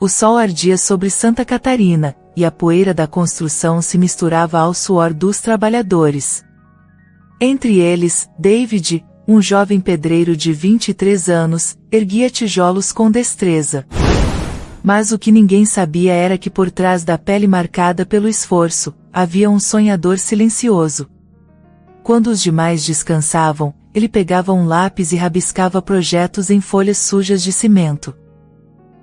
O sol ardia sobre Santa Catarina, e a poeira da construção se misturava ao suor dos trabalhadores. Entre eles, David, um jovem pedreiro de 23 anos, erguia tijolos com destreza. Mas o que ninguém sabia era que por trás da pele marcada pelo esforço, havia um sonhador silencioso. Quando os demais descansavam, ele pegava um lápis e rabiscava projetos em folhas sujas de cimento.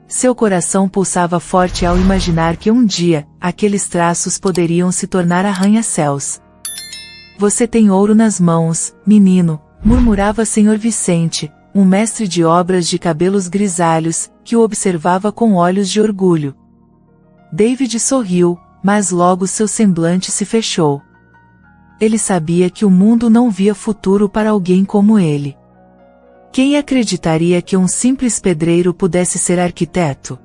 Seu coração pulsava forte ao imaginar que um dia, aqueles traços poderiam se tornar arranha-céus. Você tem ouro nas mãos, menino, murmurava Sr. Vicente, um mestre de obras de cabelos grisalhos, que o observava com olhos de orgulho. David sorriu, mas logo seu semblante se fechou. Ele sabia que o mundo não via futuro para alguém como ele. Quem acreditaria que um simples pedreiro pudesse ser arquiteto?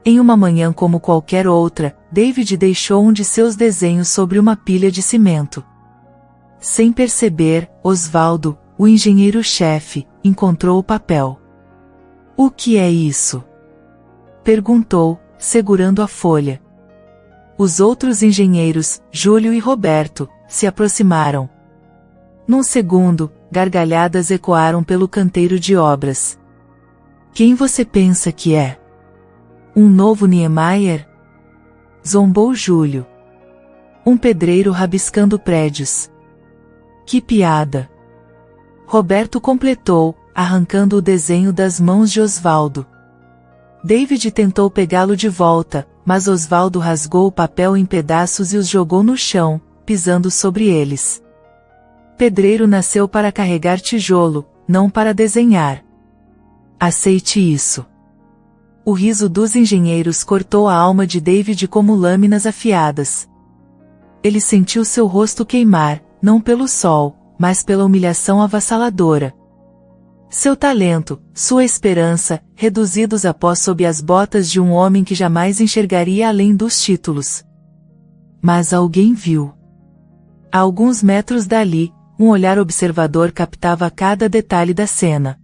Em uma manhã como qualquer outra, David deixou um de seus desenhos sobre uma pilha de cimento. Sem perceber, Osvaldo, o engenheiro-chefe, encontrou o papel. "O que é isso?" perguntou, segurando a folha. Os outros engenheiros, Júlio e Roberto, se aproximaram. Num segundo, gargalhadas ecoaram pelo canteiro de obras. "Quem você pensa que é? Um novo Niemeyer?" zombou Júlio. "Um pedreiro rabiscando prédios." "Que piada!" Roberto completou, arrancando o desenho das mãos de Osvaldo. David tentou pegá-lo de volta, mas Osvaldo rasgou o papel em pedaços e os jogou no chão, pisando sobre eles. Pedreiro nasceu para carregar tijolo, não para desenhar. Aceite isso. O riso dos engenheiros cortou a alma de David como lâminas afiadas. Ele sentiu seu rosto queimar, não pelo sol, mas pela humilhação avassaladora. Seu talento, sua esperança, reduzidos após sob as botas de um homem que jamais enxergaria além dos títulos. Mas alguém viu. A alguns metros dali, um olhar observador captava cada detalhe da cena.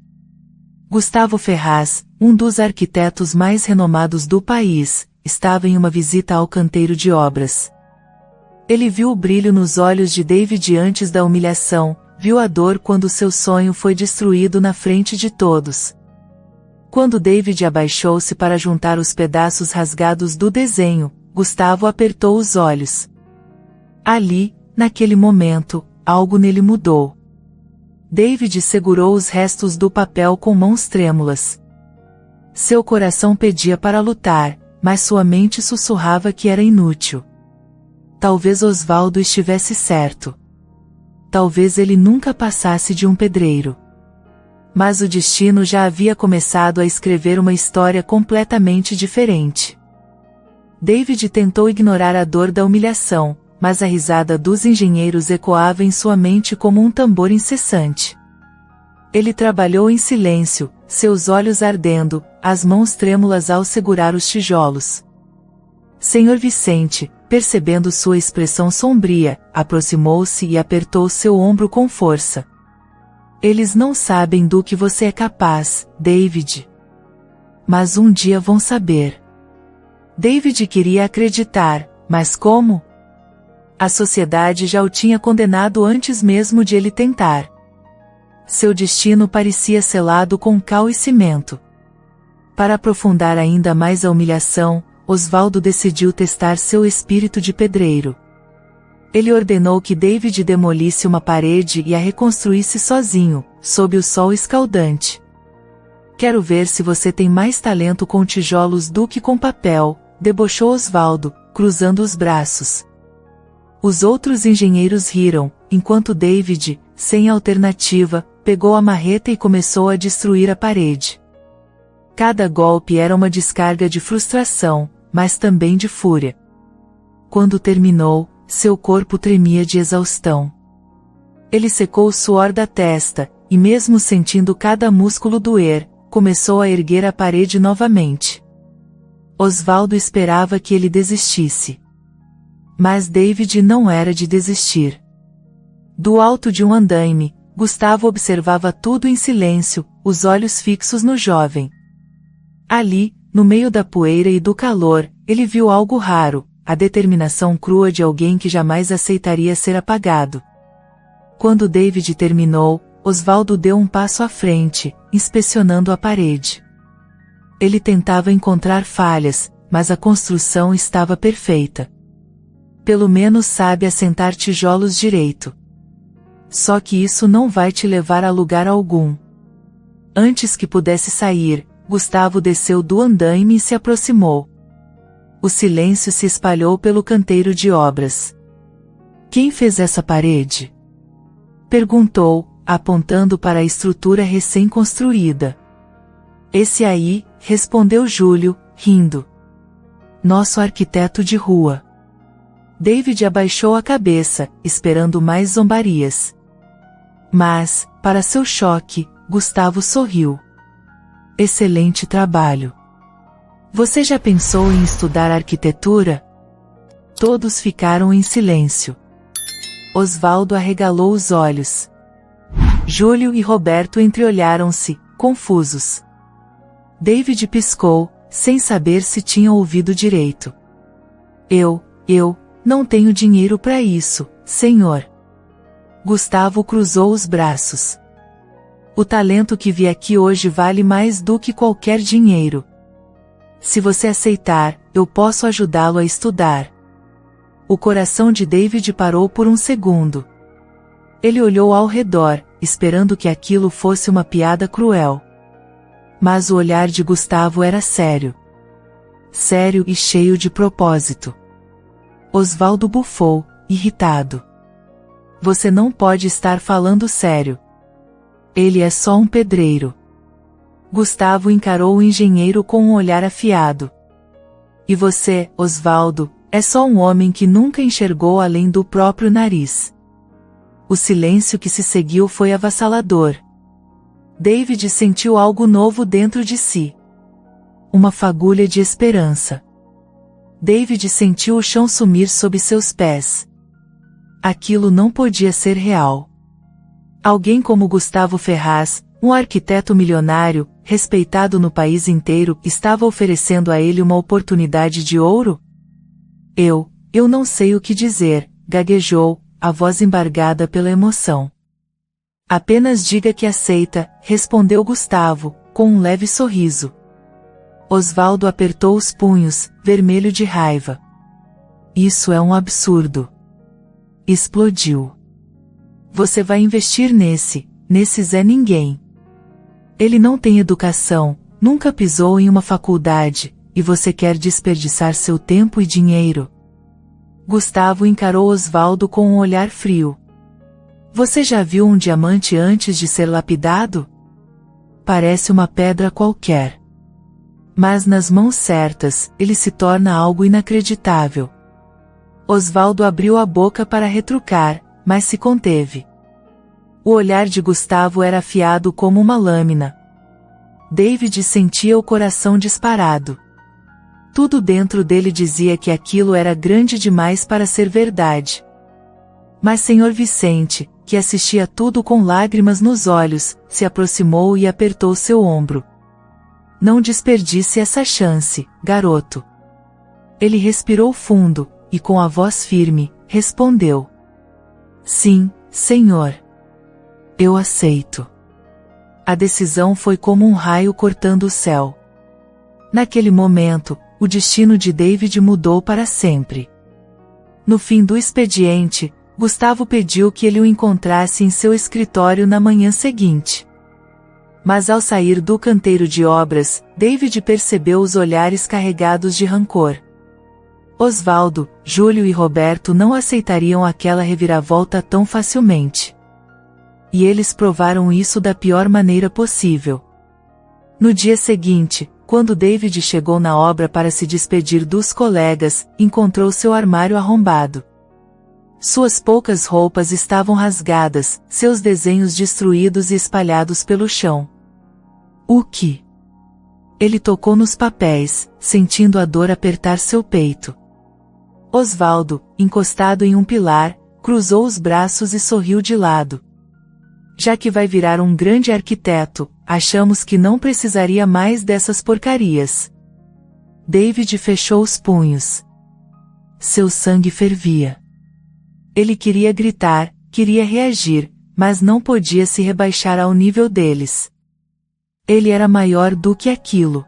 Gustavo Ferraz, um dos arquitetos mais renomados do país, estava em uma visita ao canteiro de obras. Ele viu o brilho nos olhos de David antes da humilhação, viu a dor quando seu sonho foi destruído na frente de todos. Quando David abaixou-se para juntar os pedaços rasgados do desenho, Gustavo apertou os olhos. Ali, naquele momento, algo nele mudou. David segurou os restos do papel com mãos trêmulas. Seu coração pedia para lutar, mas sua mente sussurrava que era inútil. Talvez Osvaldo estivesse certo. Talvez ele nunca passasse de um pedreiro. Mas o destino já havia começado a escrever uma história completamente diferente. David tentou ignorar a dor da humilhação, mas a risada dos engenheiros ecoava em sua mente como um tambor incessante. Ele trabalhou em silêncio, seus olhos ardendo, as mãos trêmulas ao segurar os tijolos. Sr. Vicente, percebendo sua expressão sombria, aproximou-se e apertou seu ombro com força. Eles não sabem do que você é capaz, David. Mas um dia vão saber. David queria acreditar, mas como? A sociedade já o tinha condenado antes mesmo de ele tentar. Seu destino parecia selado com cal e cimento. Para aprofundar ainda mais a humilhação, Osvaldo decidiu testar seu espírito de pedreiro. Ele ordenou que David demolisse uma parede e a reconstruísse sozinho, sob o sol escaldante. Quero ver se você tem mais talento com tijolos do que com papel, debochou Osvaldo, cruzando os braços. Os outros engenheiros riram, enquanto David, sem alternativa, pegou a marreta e começou a destruir a parede. Cada golpe era uma descarga de frustração, mas também de fúria. Quando terminou, seu corpo tremia de exaustão. Ele secou o suor da testa, e mesmo sentindo cada músculo doer, começou a erguer a parede novamente. Osvaldo esperava que ele desistisse. Mas David não era de desistir. Do alto de um andaime, Gustavo observava tudo em silêncio, os olhos fixos no jovem. Ali, no meio da poeira e do calor, ele viu algo raro, a determinação crua de alguém que jamais aceitaria ser apagado. Quando David terminou, Osvaldo deu um passo à frente, inspecionando a parede. Ele tentava encontrar falhas, mas a construção estava perfeita. Pelo menos sabe assentar tijolos direito. Só que isso não vai te levar a lugar algum. Antes que pudesse sair, Gustavo desceu do andaime e se aproximou. O silêncio se espalhou pelo canteiro de obras. Quem fez essa parede? Perguntou, apontando para a estrutura recém-construída. Esse aí, respondeu Júlio, rindo. Nosso arquiteto de rua. David abaixou a cabeça, esperando mais zombarias. Mas, para seu choque, Gustavo sorriu. Excelente trabalho. Você já pensou em estudar arquitetura? Todos ficaram em silêncio. Osvaldo arregalou os olhos. Júlio e Roberto entreolharam-se, confusos. David piscou, sem saber se tinha ouvido direito. Eu não tenho dinheiro para isso, senhor. Gustavo cruzou os braços. O talento que vi aqui hoje vale mais do que qualquer dinheiro. Se você aceitar, eu posso ajudá-lo a estudar. O coração de David parou por um segundo. Ele olhou ao redor, esperando que aquilo fosse uma piada cruel. Mas o olhar de Gustavo era sério. Sério e cheio de propósito. Osvaldo bufou, irritado. Você não pode estar falando sério. Ele é só um pedreiro. Gustavo encarou o engenheiro com um olhar afiado. E você, Osvaldo, é só um homem que nunca enxergou além do próprio nariz. O silêncio que se seguiu foi avassalador. David sentiu algo novo dentro de si. Uma fagulha de esperança. David sentiu o chão sumir sob seus pés. Aquilo não podia ser real. Alguém como Gustavo Ferraz, um arquiteto milionário, respeitado no país inteiro, estava oferecendo a ele uma oportunidade de ouro? Eu não sei o que dizer, gaguejou, a voz embargada pela emoção. Apenas diga que aceita, respondeu Gustavo, com um leve sorriso. Osvaldo apertou os punhos, vermelho de raiva. Isso é um absurdo. Explodiu. Você vai investir nesse Zé Ninguém. Ele não tem educação, nunca pisou em uma faculdade, e você quer desperdiçar seu tempo e dinheiro? Gustavo encarou Osvaldo com um olhar frio. Você já viu um diamante antes de ser lapidado? Parece uma pedra qualquer. Mas nas mãos certas, ele se torna algo inacreditável. Osvaldo abriu a boca para retrucar, mas se conteve. O olhar de Gustavo era afiado como uma lâmina. David sentia o coração disparado. Tudo dentro dele dizia que aquilo era grande demais para ser verdade. Mas Sr. Vicente, que assistia tudo com lágrimas nos olhos, se aproximou e apertou seu ombro. Não desperdice essa chance, garoto. Ele respirou fundo, e com a voz firme, respondeu. Sim, senhor. Eu aceito. A decisão foi como um raio cortando o céu. Naquele momento, o destino de David mudou para sempre. No fim do expediente, Gustavo pediu que ele o encontrasse em seu escritório na manhã seguinte. Mas ao sair do canteiro de obras, David percebeu os olhares carregados de rancor. Osvaldo, Júlio e Roberto não aceitariam aquela reviravolta tão facilmente. E eles provaram isso da pior maneira possível. No dia seguinte, quando David chegou na obra para se despedir dos colegas, encontrou seu armário arrombado. Suas poucas roupas estavam rasgadas, seus desenhos destruídos e espalhados pelo chão. O que? Ele tocou nos papéis, sentindo a dor apertar seu peito. Osvaldo, encostado em um pilar, cruzou os braços e sorriu de lado. Já que vai virar um grande arquiteto, achamos que não precisaria mais dessas porcarias. David fechou os punhos. Seu sangue fervia. Ele queria gritar, queria reagir, mas não podia se rebaixar ao nível deles. Ele era maior do que aquilo.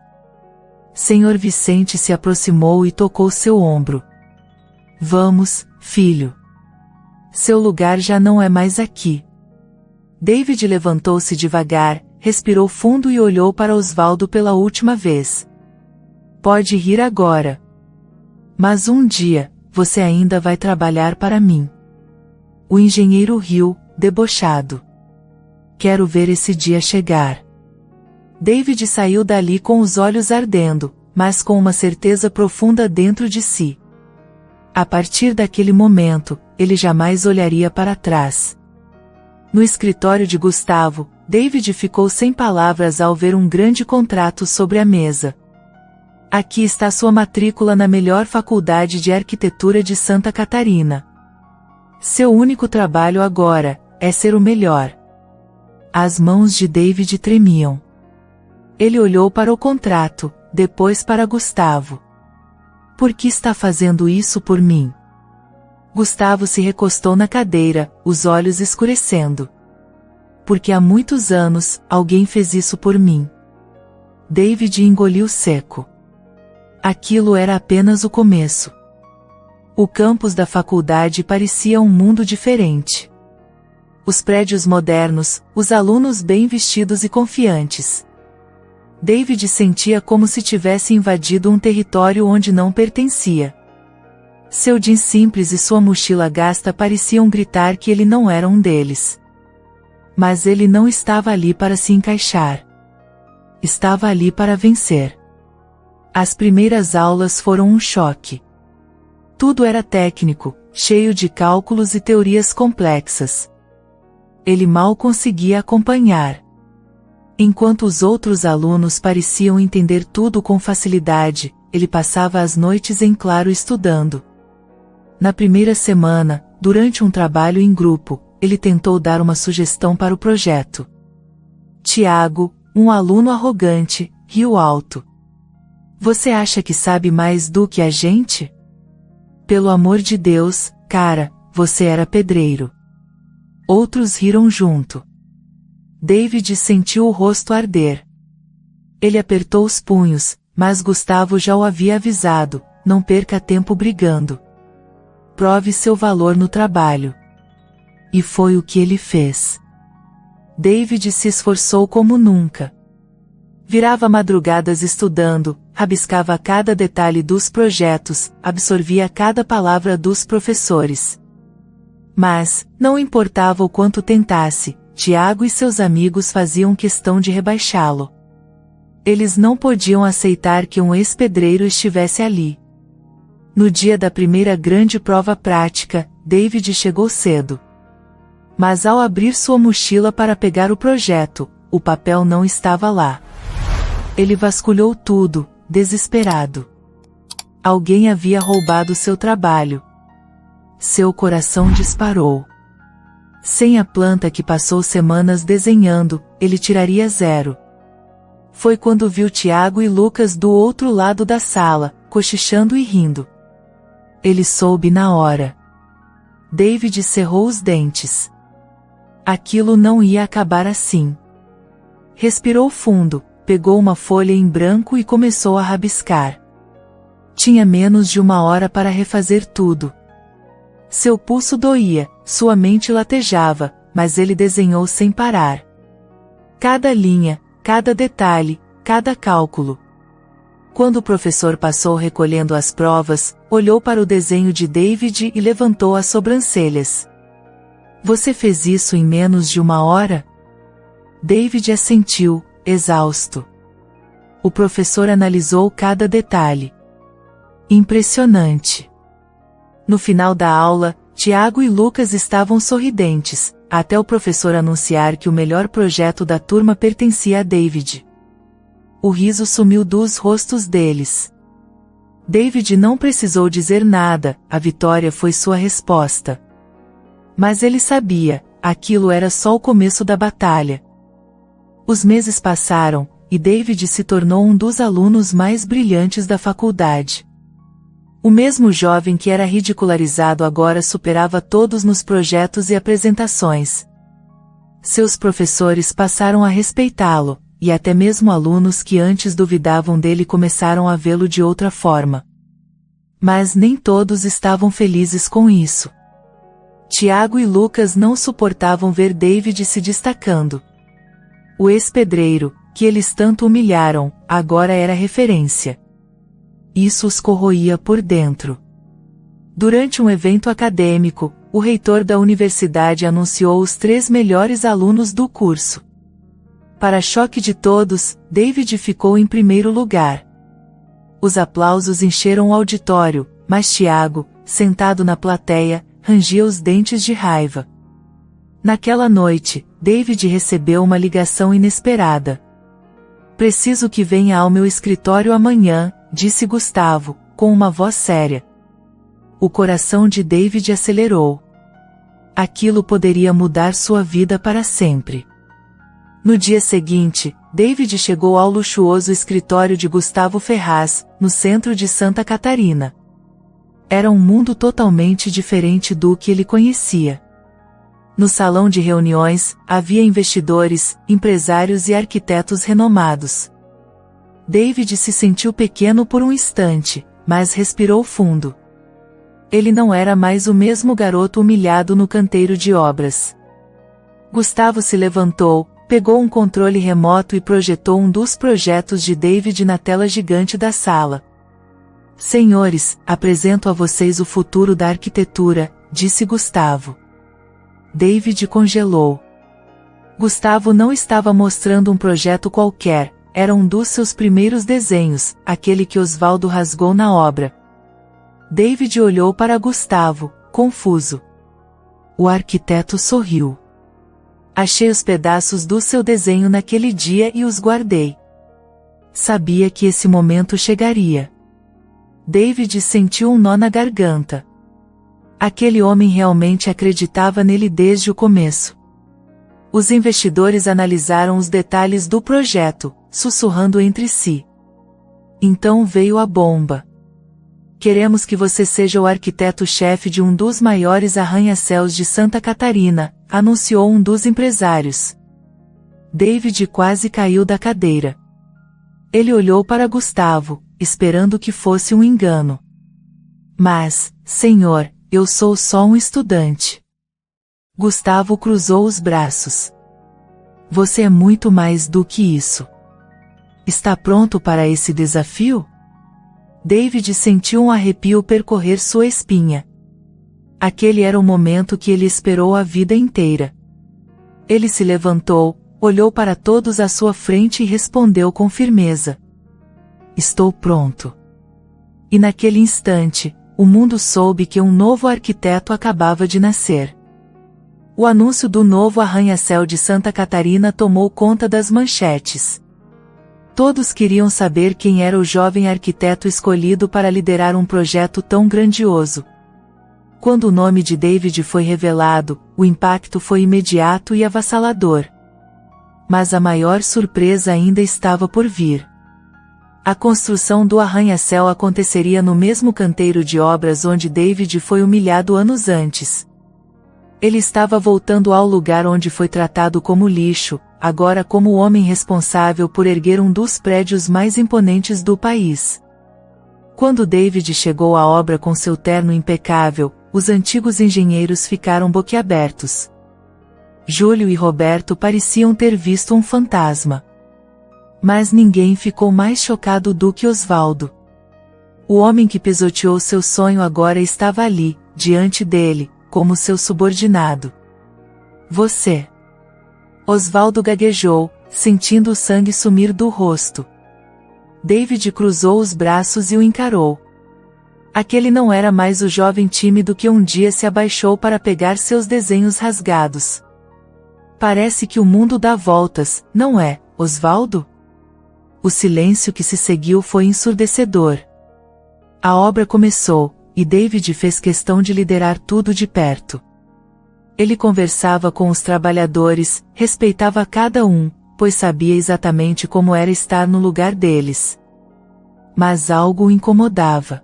Sr. Vicente se aproximou e tocou seu ombro. Vamos, filho. Seu lugar já não é mais aqui. David levantou-se devagar, respirou fundo e olhou para Osvaldo pela última vez. Pode rir agora. Mas um dia, você ainda vai trabalhar para mim. O engenheiro riu, debochado. Quero ver esse dia chegar. David saiu dali com os olhos ardendo, mas com uma certeza profunda dentro de si. A partir daquele momento, ele jamais olharia para trás. No escritório de Gustavo, David ficou sem palavras ao ver um grande contrato sobre a mesa. Aqui está sua matrícula na melhor faculdade de arquitetura de Santa Catarina. Seu único trabalho agora é ser o melhor. As mãos de David tremiam. Ele olhou para o contrato, depois para Gustavo. Por que está fazendo isso por mim? Gustavo se recostou na cadeira, os olhos escurecendo. Porque há muitos anos, alguém fez isso por mim. David engoliu seco. Aquilo era apenas o começo. O campus da faculdade parecia um mundo diferente. Os prédios modernos, os alunos bem vestidos e confiantes. David sentia como se tivesse invadido um território onde não pertencia. Seu jeans simples e sua mochila gasta pareciam gritar que ele não era um deles. Mas ele não estava ali para se encaixar. Estava ali para vencer. As primeiras aulas foram um choque. Tudo era técnico, cheio de cálculos e teorias complexas. Ele mal conseguia acompanhar. Enquanto os outros alunos pareciam entender tudo com facilidade, ele passava as noites em claro estudando. Na primeira semana, durante um trabalho em grupo, ele tentou dar uma sugestão para o projeto. Tiago, um aluno arrogante, riu alto. Você acha que sabe mais do que a gente? Pelo amor de Deus, cara, você era pedreiro. Outros riram junto. David sentiu o rosto arder. Ele apertou os punhos, mas Gustavo já o havia avisado, não perca tempo brigando. Prove seu valor no trabalho. E foi o que ele fez. David se esforçou como nunca. Virava madrugadas estudando, rabiscava cada detalhe dos projetos, absorvia cada palavra dos professores. Mas, não importava o quanto tentasse, Tiago e seus amigos faziam questão de rebaixá-lo. Eles não podiam aceitar que um ex-pedreiro estivesse ali. No dia da primeira grande prova prática, David chegou cedo. Mas ao abrir sua mochila para pegar o projeto, o papel não estava lá. Ele vasculhou tudo, desesperado. Alguém havia roubado seu trabalho. Seu coração disparou. Sem a planta que passou semanas desenhando, ele tiraria 0. Foi quando viu Tiago e Lucas do outro lado da sala, cochichando e rindo. Ele soube na hora. David cerrou os dentes. Aquilo não ia acabar assim. Respirou fundo, pegou uma folha em branco e começou a rabiscar. Tinha menos de 1 hora para refazer tudo. Seu pulso doía, sua mente latejava, mas ele desenhou sem parar. Cada linha, cada detalhe, cada cálculo. Quando o professor passou recolhendo as provas, olhou para o desenho de David e levantou as sobrancelhas. Você fez isso em menos de 1 hora? David assentiu, exausto. O professor analisou cada detalhe. Impressionante. No final da aula, Tiago e Lucas estavam sorridentes, até o professor anunciar que o melhor projeto da turma pertencia a David. O riso sumiu dos rostos deles. David não precisou dizer nada, a vitória foi sua resposta. Mas ele sabia, aquilo era só o começo da batalha. Os meses passaram, e David se tornou um dos alunos mais brilhantes da faculdade. O mesmo jovem que era ridicularizado agora superava todos nos projetos e apresentações. Seus professores passaram a respeitá-lo, e até mesmo alunos que antes duvidavam dele começaram a vê-lo de outra forma. Mas nem todos estavam felizes com isso. Tiago e Lucas não suportavam ver David se destacando. O ex-pedreiro, que eles tanto humilharam, agora era referência. Isso os corroía por dentro. Durante um evento acadêmico, o reitor da universidade anunciou os 3 melhores alunos do curso. Para choque de todos, David ficou em primeiro lugar. Os aplausos encheram o auditório, mas Tiago, sentado na plateia, rangia os dentes de raiva. Naquela noite, David recebeu uma ligação inesperada. "Preciso que venha ao meu escritório amanhã", disse Gustavo, com uma voz séria. O coração de David acelerou. Aquilo poderia mudar sua vida para sempre. No dia seguinte, David chegou ao luxuoso escritório de Gustavo Ferraz, no centro de Santa Catarina. Era um mundo totalmente diferente do que ele conhecia. No salão de reuniões, havia investidores, empresários e arquitetos renomados. David se sentiu pequeno por um instante, mas respirou fundo. Ele não era mais o mesmo garoto humilhado no canteiro de obras. Gustavo se levantou, pegou um controle remoto e projetou um dos projetos de David na tela gigante da sala. "Senhores, apresento a vocês o futuro da arquitetura", disse Gustavo. David congelou. Gustavo não estava mostrando um projeto qualquer, era um dos seus primeiros desenhos, aquele que Osvaldo rasgou na obra. David olhou para Gustavo, confuso. O arquiteto sorriu. "Achei os pedaços do seu desenho naquele dia e os guardei. Sabia que esse momento chegaria." David sentiu um nó na garganta. Aquele homem realmente acreditava nele desde o começo. Os investidores analisaram os detalhes do projeto, sussurrando entre si. Então veio a bomba. "Queremos que você seja o arquiteto-chefe de um dos maiores arranha-céus de Santa Catarina", anunciou um dos empresários. David quase caiu da cadeira. Ele olhou para Gustavo, esperando que fosse um engano. "Mas, senhor, eu sou só um estudante." Gustavo cruzou os braços. "Você é muito mais do que isso. Está pronto para esse desafio?" David sentiu um arrepio percorrer sua espinha. Aquele era o momento que ele esperou a vida inteira. Ele se levantou, olhou para todos à sua frente e respondeu com firmeza: "Estou pronto." E naquele instante, o mundo soube que um novo arquiteto acabava de nascer. O anúncio do novo arranha-céu de Santa Catarina tomou conta das manchetes. Todos queriam saber quem era o jovem arquiteto escolhido para liderar um projeto tão grandioso. Quando o nome de David foi revelado, o impacto foi imediato e avassalador. Mas a maior surpresa ainda estava por vir. A construção do arranha-céu aconteceria no mesmo canteiro de obras onde David foi humilhado anos antes. Ele estava voltando ao lugar onde foi tratado como lixo, agora como o homem responsável por erguer um dos prédios mais imponentes do país. Quando David chegou à obra com seu terno impecável, os antigos engenheiros ficaram boquiabertos. Júlio e Roberto pareciam ter visto um fantasma. Mas ninguém ficou mais chocado do que Osvaldo. O homem que pisoteou seu sonho agora estava ali, diante dele, como seu subordinado. "Você." Osvaldo gaguejou, sentindo o sangue sumir do rosto. David cruzou os braços e o encarou. Aquele não era mais o jovem tímido que um dia se abaixou para pegar seus desenhos rasgados. "Parece que o mundo dá voltas, não é, Osvaldo?" O silêncio que se seguiu foi ensurdecedor. A obra começou, e David fez questão de liderar tudo de perto. Ele conversava com os trabalhadores, respeitava cada um, pois sabia exatamente como era estar no lugar deles. Mas algo o incomodava.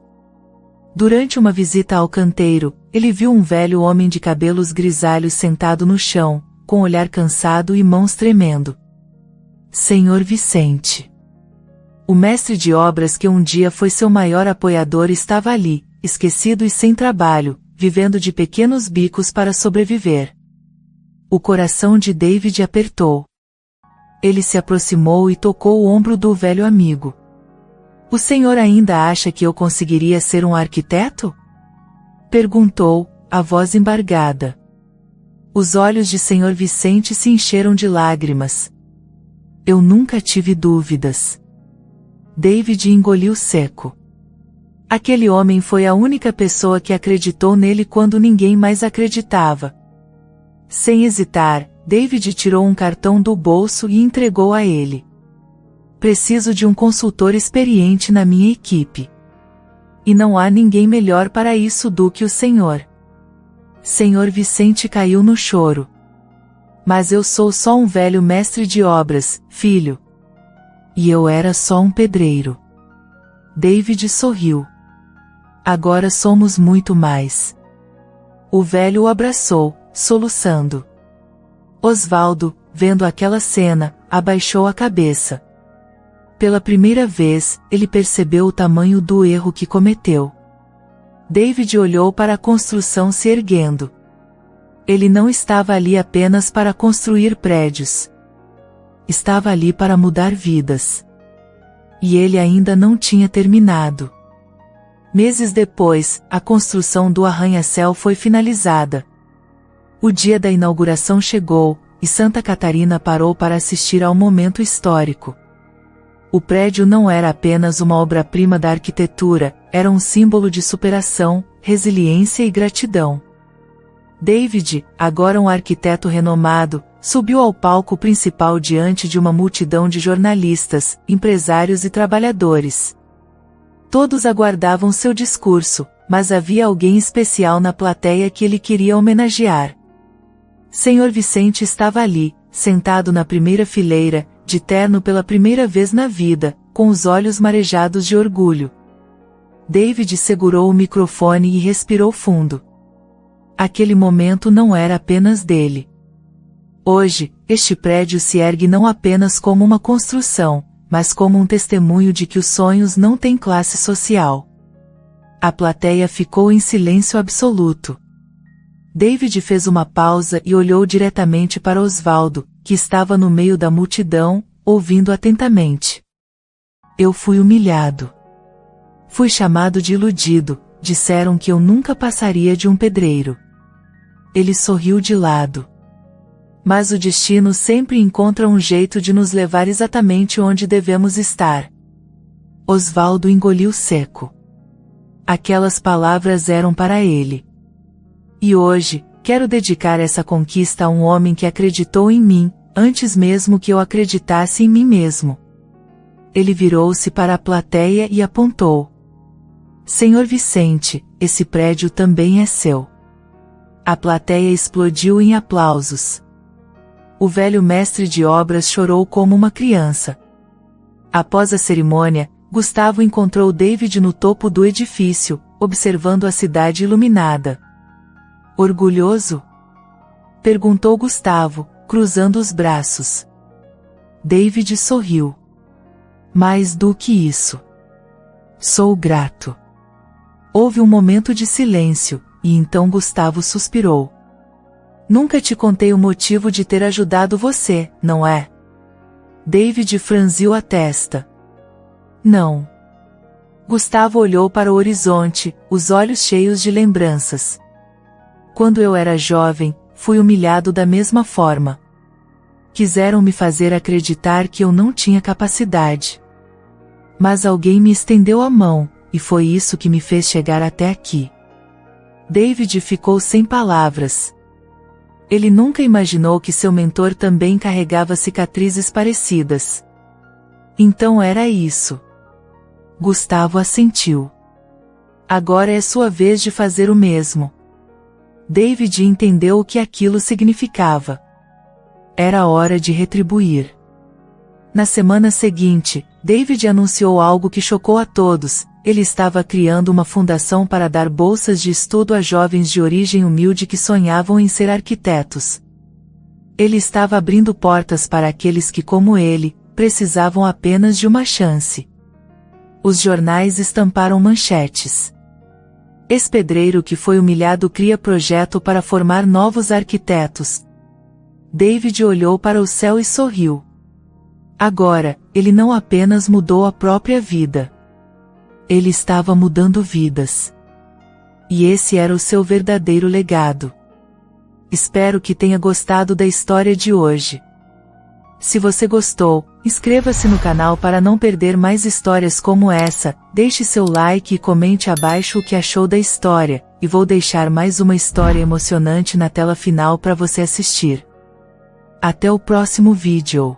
Durante uma visita ao canteiro, ele viu um velho homem de cabelos grisalhos sentado no chão, com olhar cansado e mãos tremendo. Senhor Vicente. O mestre de obras que um dia foi seu maior apoiador estava ali, esquecido e sem trabalho, vivendo de pequenos bicos para sobreviver. O coração de David apertou. Ele se aproximou e tocou o ombro do velho amigo. O senhor ainda acha que eu conseguiria ser um arquiteto? Perguntou, a voz embargada. Os olhos de Senhor Vicente se encheram de lágrimas. Eu nunca tive dúvidas. David engoliu seco. Aquele homem foi a única pessoa que acreditou nele quando ninguém mais acreditava. Sem hesitar, David tirou um cartão do bolso e entregou a ele. Preciso de um consultor experiente na minha equipe. E não há ninguém melhor para isso do que o senhor. Senhor Vicente caiu no choro. Mas eu sou só um velho mestre de obras, filho. E eu era só um pedreiro. David sorriu. Agora somos muito mais. O velho o abraçou, soluçando. Osvaldo, vendo aquela cena, abaixou a cabeça. Pela primeira vez, ele percebeu o tamanho do erro que cometeu. David olhou para a construção se erguendo. Ele não estava ali apenas para construir prédios. Estava ali para mudar vidas. E ele ainda não tinha terminado. Meses depois, a construção do arranha-céu foi finalizada. O dia da inauguração chegou, e Santa Catarina parou para assistir ao momento histórico. O prédio não era apenas uma obra-prima da arquitetura, era um símbolo de superação, resiliência e gratidão. David, agora um arquiteto renomado, subiu ao palco principal diante de uma multidão de jornalistas, empresários e trabalhadores. Todos aguardavam seu discurso, mas havia alguém especial na plateia que ele queria homenagear. Senhor Vicente estava ali, sentado na primeira fileira, de terno pela primeira vez na vida, com os olhos marejados de orgulho. David segurou o microfone e respirou fundo. Aquele momento não era apenas dele. Hoje, este prédio se ergue não apenas como uma construção, mas como um testemunho de que os sonhos não têm classe social. A plateia ficou em silêncio absoluto. David fez uma pausa e olhou diretamente para Osvaldo, que estava no meio da multidão, ouvindo atentamente. Eu fui humilhado. Fui chamado de iludido, disseram que eu nunca passaria de um pedreiro. Ele sorriu de lado. Mas o destino sempre encontra um jeito de nos levar exatamente onde devemos estar. Osvaldo engoliu seco. Aquelas palavras eram para ele. E hoje, quero dedicar essa conquista a um homem que acreditou em mim, antes mesmo que eu acreditasse em mim mesmo. Ele virou-se para a plateia e apontou. Senhor Vicente, esse prédio também é seu. A plateia explodiu em aplausos. O velho mestre de obras chorou como uma criança. Após a cerimônia, Gustavo encontrou David no topo do edifício, observando a cidade iluminada. Orgulhoso? Perguntou Gustavo, cruzando os braços. David sorriu. Mais do que isso. Sou grato. Houve um momento de silêncio, e então Gustavo suspirou. Nunca te contei o motivo de ter ajudado você, não é? David franziu a testa. Não. Gustavo olhou para o horizonte, os olhos cheios de lembranças. Quando eu era jovem, fui humilhado da mesma forma. Quiseram me fazer acreditar que eu não tinha capacidade. Mas alguém me estendeu a mão, e foi isso que me fez chegar até aqui. David ficou sem palavras. Ele nunca imaginou que seu mentor também carregava cicatrizes parecidas. Então era isso. Gustavo assentiu. Agora é sua vez de fazer o mesmo. David entendeu o que aquilo significava. Era hora de retribuir. Na semana seguinte, David anunciou algo que chocou a todos. Ele estava criando uma fundação para dar bolsas de estudo a jovens de origem humilde que sonhavam em ser arquitetos. Ele estava abrindo portas para aqueles que, como ele, precisavam apenas de uma chance. Os jornais estamparam manchetes. Ex-pedreiro que foi humilhado cria projeto para formar novos arquitetos. David olhou para o céu e sorriu. Agora, ele não apenas mudou a própria vida. Ele estava mudando vidas. E esse era o seu verdadeiro legado. Espero que tenha gostado da história de hoje. Se você gostou, inscreva-se no canal para não perder mais histórias como essa, deixe seu like e comente abaixo o que achou da história, e vou deixar mais uma história emocionante na tela final para você assistir. Até o próximo vídeo.